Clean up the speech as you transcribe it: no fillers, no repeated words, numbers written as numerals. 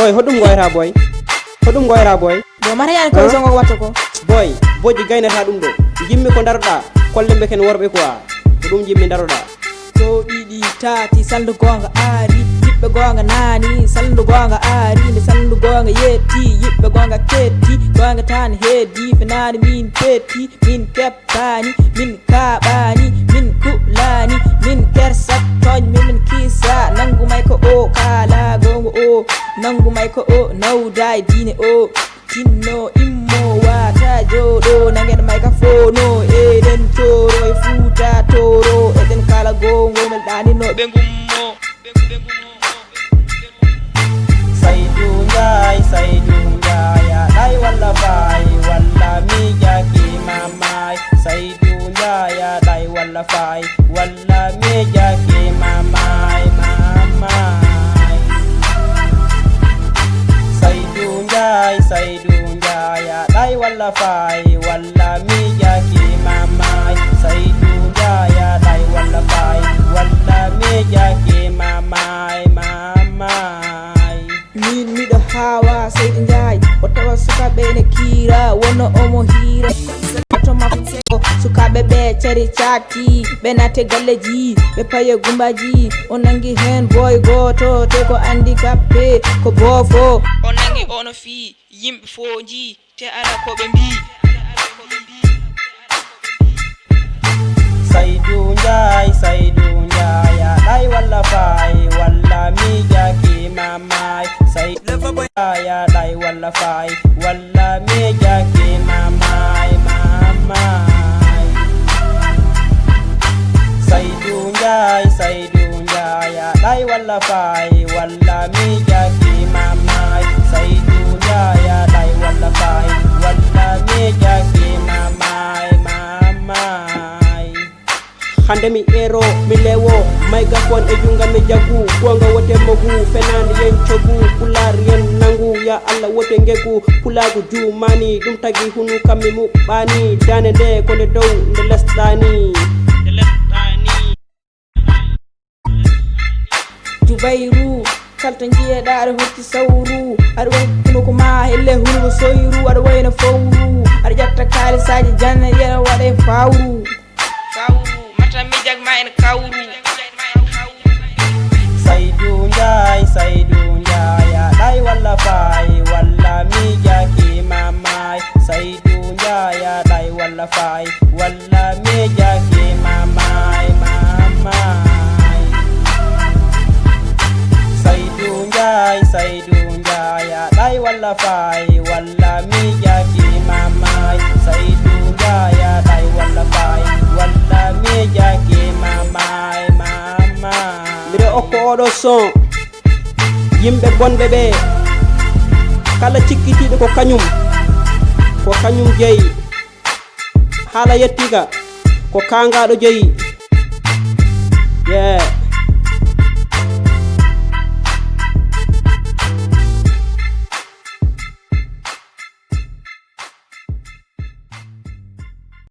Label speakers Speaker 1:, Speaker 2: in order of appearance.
Speaker 1: boy hoɗum goyata boy hoɗum goyata boy
Speaker 2: bo mata yani ko zongo watto ko
Speaker 1: boy boji gaynata ɗum ɗo jimmi ko daroɗa kollembe ken worɓe quoi ko ɗum jimmi daroɗa
Speaker 2: to ɗiɗi tati saldu gonga aari yiɓɓe gonga nani saldu gonga aari nde saldu gonga yetti yiɓɓe gonga ketti gonga tan heddi fenani min petti min keppani min kaɓani min kuɗlani min kersat toñ min kisa nangu may ko o kala gongo o nangu may ko o nawda e dine o tinno immo wata joɗo nangen may ka fono eɗen toro e fuuta toro eɗen kala gongo mel ɗanino ɓe gummo
Speaker 1: Saydou Ndiaye ɗay walla fay walla mi jaki mamay Saydou Ndiaye ɗay walla fay walla mi jaki mamay Saydou Ndiaye ɗay walla fay walla mi jaki mamay Saydou Ndiaye ɗay walla fay walla mi jaki mamay
Speaker 2: min miɗo hawa Saydou Ndiaye o tawa sukaɓe ne kiira wonno omo hiira toma sukaɓe ɓe cari caki ɓe nate galleji ɓe paye gumbaji o nangi hen boy goto te ko handicapé ko bofo o nangi ono fi yimɓe fo ji te ala koɓe mbi
Speaker 1: Saydou Ndiaye ɗay walla fay walla mi jaki mamay Saydou Ndiaye ɗay walla fay walla mi jaki mamay Saydou Ndiaye ɗay walla fay walla mi jaki mamay Saydou Ndiaye ɗay walla fay walla mi jaki mamay hande mi ero mi lewo may gafon e junga mi jagu gonga wote mogu fenande yen cogu pular yen nangu ya Allah wote ngegu pulagu jumani ɗum tagi hunu kammi muɓɓani dane nde kone dow nde lesɗani
Speaker 2: Jubairu kalta jiyeɗa aɗa hotti sawru aɗa wayno ko ma helle hulgo soyru aɗa wayno fawru aɗa ƴetta kalisaji janna yena waɗe fawru mata mi jagma en kawru
Speaker 1: Saydou Ndiaye ɗay walla fay walla mi jaki mamay Saydou Ndiaye ɗay walla fay walla mi jaki mamay Saydou Ndiaye ɗay walla fay walla mi jaki mamay Saydou Ndiaye ɗay walla fay walla mi jaki mamay mbiɗa okko oɗo son yimɓe bonɓe ɓe kala cikkitiɗo ko kañum jeeyi haala yettiga ko kangaɗo jeeyi